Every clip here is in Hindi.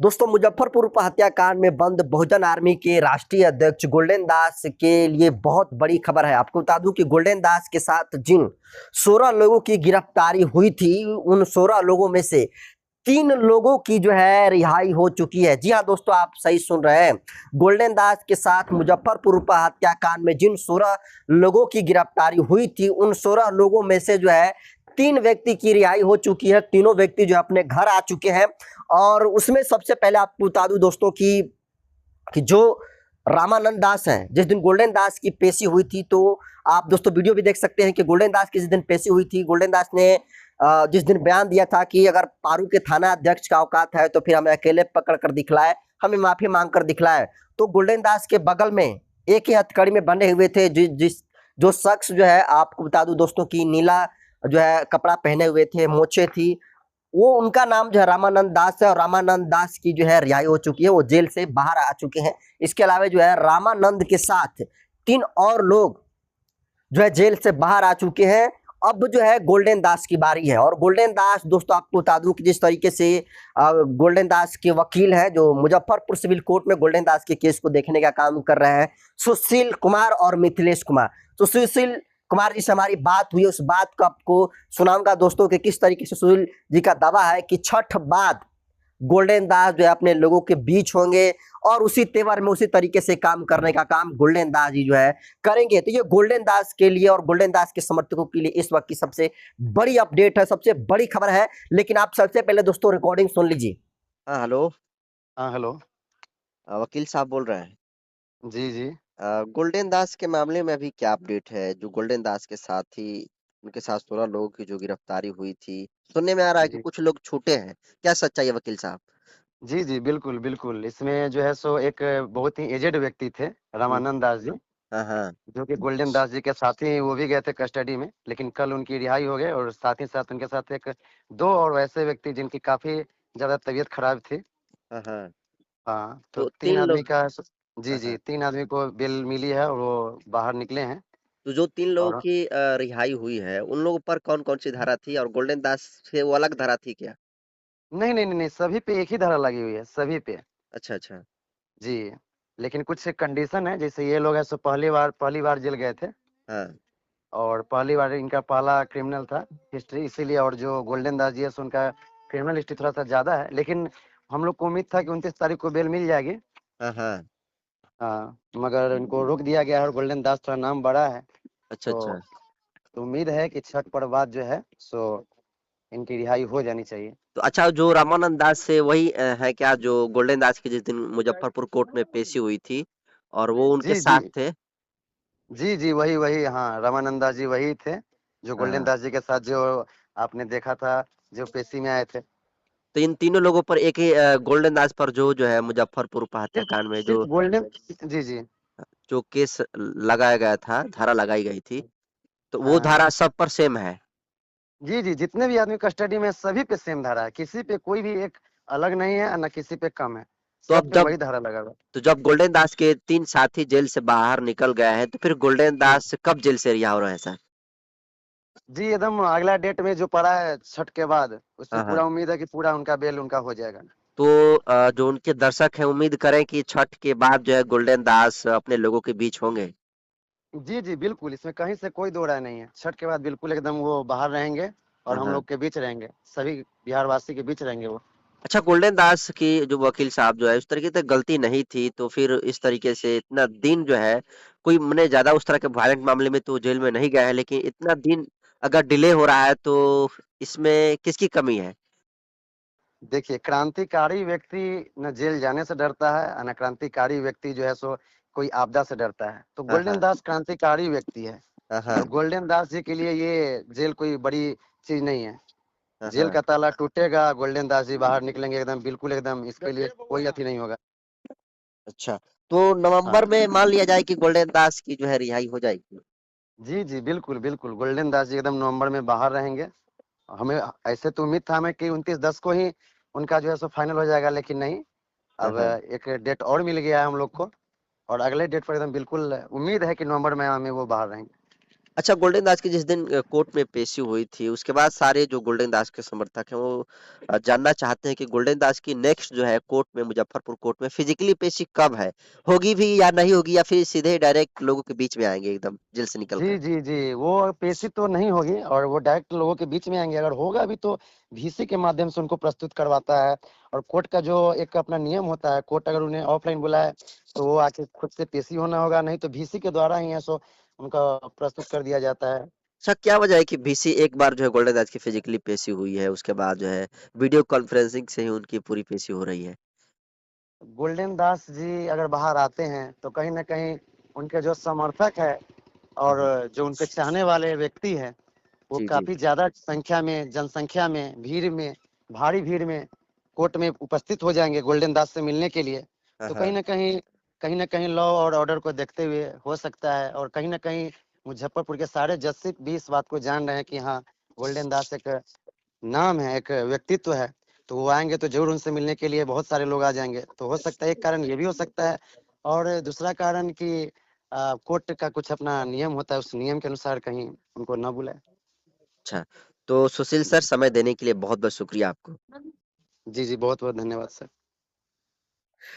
दोस्तों, मुजफ्फरपुर हत्याकांड में बंद बहुजन आर्मी के राष्ट्रीय अध्यक्ष गोल्डन दास के लिए बहुत बड़ी खबर है। आपको बता दूं कि गोल्डन दास के साथ जिन 16 लोगों की गिरफ्तारी हुई थी, उन 16 लोगों में से 3 लोगों की जो है रिहाई हो चुकी है। जी हाँ दोस्तों, आप सही सुन रहे हैं। गोल्डन दास के साथ मुजफ्फरपुर हत्याकांड में जिन 16 लोगों की गिरफ्तारी हुई थी, उन 16 लोगों में से जो है 3 व्यक्ति की रिहाई हो चुकी है। तीनों व्यक्ति जो अपने घर आ चुके हैं। और उसमें सबसे पहले आपको बता दूं दोस्तों कि जो रामानंद दास हैं, जिस दिन गोल्डन दास की पेशी हुई थी, तो आप दोस्तों वीडियो भी देख सकते हैं कि गोल्डन दास की जिस दिन पेशी हुई थी, गोल्डन दास ने जिस दिन बयान दिया था कि अगर पारू के थाना अध्यक्ष का औकात है तो फिर हमें अकेले पकड़ कर दिखलाए, हमें माफी मांग कर दिखलाए। तो गोल्डन दास के बगल में एक ही हथकड़ी में बंधे हुए थे जो शख्स जो है, आपको बता दूं दोस्तों की नीला जो है कपड़ा पहने हुए थे, मोछे थी, वो उनका नाम जो है रामानंद दास है। और रामानंद दास की जो है रिहाई हो चुकी है, वो जेल से बाहर आ चुके हैं। इसके अलावा जो है रामानंद के साथ 3 और लोग जो है जेल से बाहर आ चुके हैं। अब जो है गोल्डन दास की बारी है। और गोल्डन दास दोस्तों, आपको बता दूं कि जिस तरीके से गोल्डन दास के वकील हैं, जो मुजफ्फरपुर सिविल कोर्ट में गोल्डन दास के केस को देखने का काम कर रहे हैं, सुशील कुमार और मिथिलेश कुमार। तो सुशील कुमार जी से हमारी बात हुई, उस बात को आपको सुनाऊंगा दोस्तों कि किस तरीके से सुशील जी का दावा है कि छठ बाद गोल्डन दास जो है अपने लोगों के बीच होंगे और उसी तेवर में उसी तरीके से काम करने का काम गोल्डन दास जी जो है करेंगे। तो ये गोल्डन दास के लिए और गोल्डन दास के समर्थकों के लिए इस वक्त की सबसे बड़ी अपडेट है, सबसे बड़ी खबर है। लेकिन आप सबसे पहले दोस्तों रिकॉर्डिंग सुन लीजिए। हाँ हेलो। हाँ, हेलो। वकील साहब बोल रहे हैं। जी, जी। गोल्डन दास के मामले में अभी क्या अपडेट है? जो गोल्डन दास के साथी, उनके साथ 16 लोगों की जो गिरफ्तारी हुई थी, सुनने में आ रहा है कि जी। कुछ लोग छूटे हैं। क्या सच्चाई है वकील साहब? जी, जी, बिल्कुल, बिल्कुल। इसमें जो है सो एक बहुत ही एजेड व्यक्ति थे, हम्म, रामानंद दास जी, हाँ हाँ। जो कि गोल्डन दास जी के साथी वो भी गए थे कस्टडी में, लेकिन कल उनकी रिहाई हो गए और साथ ही साथ उनके साथ एक 2 और वैसे व्यक्ति जिनकी काफ़ी ज़्यादा तबीयत खराब थी। हाँ हाँ। हाँ, तो तो 3 3 आदमी लोग। का स जी, हाँ जी, हाँ। 3 आदमी को बेल मिली है और वो बाहर निकले हैं तो जो 3 लोगों और की रिहाई हुई है, उन लोगों पर कौन-कौन सी धारा थी और गोल्डन दास से वो अलग धारा थी क्या? नहीं, नहीं, नहीं, नहीं, सभी पे एक ही धारा लगी हुई है, सभी पे। अच्छा, अच्छा। जी, लेकिन कुछ कंडीशन है, जैसे ये लोग हैं सो पहली बार जेल गए थे हाँ। और पहली बार इनका पहला क्रिमिनल था हिस्ट्री, इसीलिए। और जो गोल्डन दास जी है सो उनका क्रिमिनल हिस्ट्री थोड़ा-सा ज़्यादा है, लेकिन हम लोग को उम्मीद था कि 29 तारीख को बेल मिल जाएगी। हाँ, हाँ। हाँ, मगर इनको रोक दिया गया है और गोल्डन दास थोड़ा नाम बड़ा है, अच्छा, तो अच्छा। उम्मीद है कि छठ पर्व बाद जो है सो इनकी रिहाई हो जानी चाहिए। तो अच्छा, जो रामानंद दास से वही है क्या जो गोल्डन दास की जिस दिन मुजफ्फरपुर कोर्ट में पेशी हुई थी और वो उनके जी, जी। साथ थे? जी, जी, वही, वही, हाँ, रामानंद दास जी वही थे, जो गोल्डन हाँ। दास जी के साथ जो आपने देखा था, जो पेशी में आए थे। तो इन तीनों लोगों पर एक ही गोल्डन दास पर जो है मुजफ्फरपुर सिर्फ हत्याकांड में सिर्फ गोल्डन जी, जी। जो केस लगाया गया था, धारा लगाई गई थी, तो वो हाँ। धारा सब पर सेम है? जी, जी, जितने भी आदमी कस्टडी में हैं, सभी पे सेम धारा है, किसी पे कोई भी एक अलग नहीं है, ना किसी पे कम है, तो सब अब पे जब वही धारा लगा हुआ है। तो जब गोल्डन दास के 3 साथी जेल से बाहर निकल गए हैं, तो फिर गोल्डन जी। दास कब जेल से रिहा हो रहे हैं सर? जी, एकदम अगला डेट में जो पड़ा है छठ के बाद, उसमें हाँ, हाँ। पूरा उम्मीद है कि पूरा उनका बेल उनका हो जाएगा। तो जो उनके दर्शक हैं उम्मीद करें कि छठ के बाद जो है गोल्डन दास अपने लोगों के बीच होंगे। जी, जी, बिल्कुल, इसमें कहीं से कोई दो राय नहीं है। छठ के बाद बिल्कुल एकदम वो बाहर रहेंगे और हाँ, हम हाँ। लोग के बीच रहेंगे, सभी बिहारवासी के बीच रहेंगे वो। अच्छा, गोल्डन दास की जो वकील साहब जो है उस तरीके से गलती नहीं थी, तो फिर इस तरीके से इतना दिन जो है कोई मने ज़्यादा उस तरह के वायलेंट मामले में तो जेल में नहीं गए हैं, लेकिन इतना दिन अगर डिले हो रहा है तो इसमें किसकी कमी है? देखिए, क्रांतिकारी व्यक्ति ना जेल जाने से डरता है और ना क्रांतिकारी व्यक्ति जो है सो कोई आपदा से डरता है। तो हाँ, गोल्डन हाँ। दास क्रांतिकारी व्यक्ति है हाँ, और हाँ। गोल्डन दास जी के लिए ये जेल कोई बड़ी चीज़ नहीं है। हाँ, जेल हाँ। का ताला टूटेगा, गोल्डन दास जी बाहर निकलेंगे एकदम बिल्कुल एकदम, इसके लिए कोई अति नहीं होगा। अच्छा, तो नवंबर हाँ। में मान लिया जाए कि गोल्डन दास की जो है रिहाई हो जाएगी? जी, जी, बिल्कुल, बिल्कुल। गोल्डन दास जी एकदम नवंबर में बाहर रहेंगे। हमें ऐसे तो उम्मीद था हमें कि 29/10 को ही उनका जो है सो फाइनल हो जाएगा, लेकिन नहीं। हाँ, अब हाँ। एक डेट और मिल गया है हम लोग को और अगले डेट पर एकदम बिल्कुल उम्मीद है कि नवंबर में वो बाहर रहेंगे। अच्छा, गोल्डन दास की जिस दिन कोर्ट में पेशी हुई थी, उसके बाद सारे जो गोल्डन दास के समर्थक हैं वो जानना चाहते हैं कि गोल्डन दास की नेक्स्ट जो है कोर्ट में, मुजफ्फरपुर कोर्ट में फिजिकली पेशी कब है? होगी भी या नहीं होगी, या फिर सीधे डायरेक्ट लोगों के बीच में आएंगे एकदम जेल से निकल कर? जी जी जी, वो पेशी तो नहीं होगी और वो डायरेक्ट लोगों के बीच में आएंगे। अगर होगा भी तो वीसी के माध्यम से उनको प्रस्तुत करवाता है। और कोर्ट का जो एक अपना नियम होता है, कोर्ट अगर उन्हें ऑफलाइन बुलाए तो वो आके खुद से पेशी होना होगा, नहीं तो वीसी के द्वारा ही है सो उनका प्रस्तुत कर दिया जाता है। अच्छा, क्या वजह है कि बीसी एक बार जो है गोल्डन दास की फिजिकली पेशी हुई है, उसके बाद जो है वीडियो कॉन्फ्रेंसिंग से ही उनकी पूरी पेशी हो रही है? गोल्डन दास जी अगर बाहर आते हैं तो कहीं ना कहीं उनके जो समर्थक है और हम्म। जो उनके चाहने वाले व्यक्ति हैं वो जी जी। काफी ज्यादा संख्या में, जनसंख्या में, भीड़ में, भारी भीड़ में कोर्ट में उपस्थित हो जाएंगे गोल्डन दास से मिलने के लिए। हाँ तो हाँ। कहीं ना कहीं लॉ और ऑर्डर को देखते हुए हो सकता है, और कहीं ना कहीं मुजफ्फरपुर के सारे जज भी इस बात को जान रहे हैं कि हाँ, गोल्डन दास एक नाम है, एक व्यक्तित्व है। तो वो आएंगे तो जरूर उनसे मिलने के लिए बहुत सारे लोग आ जाएंगे। तो हो सकता है एक कारण ये भी हो सकता है, और दूसरा कारण कि कोर्ट का कुछ अपना नियम होता है, उस नियम के अनुसार कहीं उनको न बुलाए। अच्छा, तो सुशील सर, समय देने के लिए बहुत बहुत शुक्रिया आपको। जी जी, बहुत बहुत धन्यवाद सर।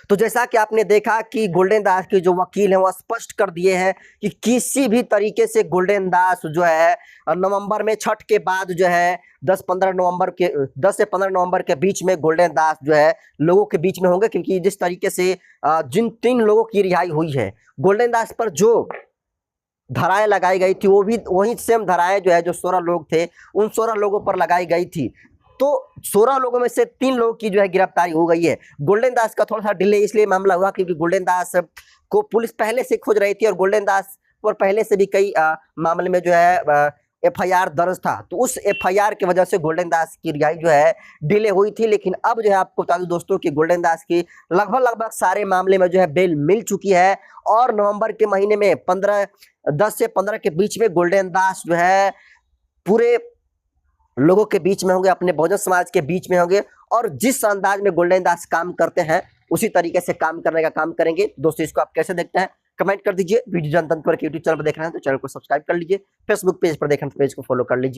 तो जैसा कि आपने देखा कि गोल्डन दास के जो वकील हैं वो स्पष्ट कर दिए हैं कि किसी भी तरीके से गोल्डन दास जो है नवंबर में छठ के बाद जो है 10 से 15 नवंबर के बीच में गोल्डन दास जो है लोगों के बीच में होंगे, क्योंकि जिस तरीके से जिन 3 लोगों की रिहाई हुई है, गोल्डन दास पर जो धाराएं लगाई गई थी वो भी वही सेम धाराएं जो है जो 16 लोग थे उन 16 लोगों पर लगाई गई थी। तो 16 लोगों में से 3 लोगों की जो है गिरफ्तारी हो गई है। गोल्डन दास का थोड़ा सा डिले इसलिए मामला हुआ क्योंकि गोल्डन दास को पुलिस पहले से खोज रही थी और गोल्डन दास पर पहले से भी कई मामले में जो है एफआईआर दर्ज था। तो उस एफआईआर की वजह से गोल्डन दास की रिहाई जो है डिले हुई थी। लेकिन अब जो है आपको बता दूं दोस्तों कि गोल्डन दास की लगभग लगभग सारे मामले में जो है बेल मिल चुकी है और नवंबर के महीने में 10 से 15 के बीच में गोल्डन दास जो है पूरे लोगों के बीच में होंगे, अपने बहुजन समाज के बीच में होंगे और जिस अंदाज में गोल्डन दास काम करते हैं उसी तरीके से काम करने का काम करेंगे। दोस्तों, इसको आप कैसे देखते हैं कमेंट कर दीजिए। वीडियो जनतंत्र के यूट्यूब चैनल पर देख रहे हैं तो चैनल को सब्सक्राइब कर लीजिए, फेसबुक पेज पर देख रहे हैं तो पेज को फॉलो कर लीजिए।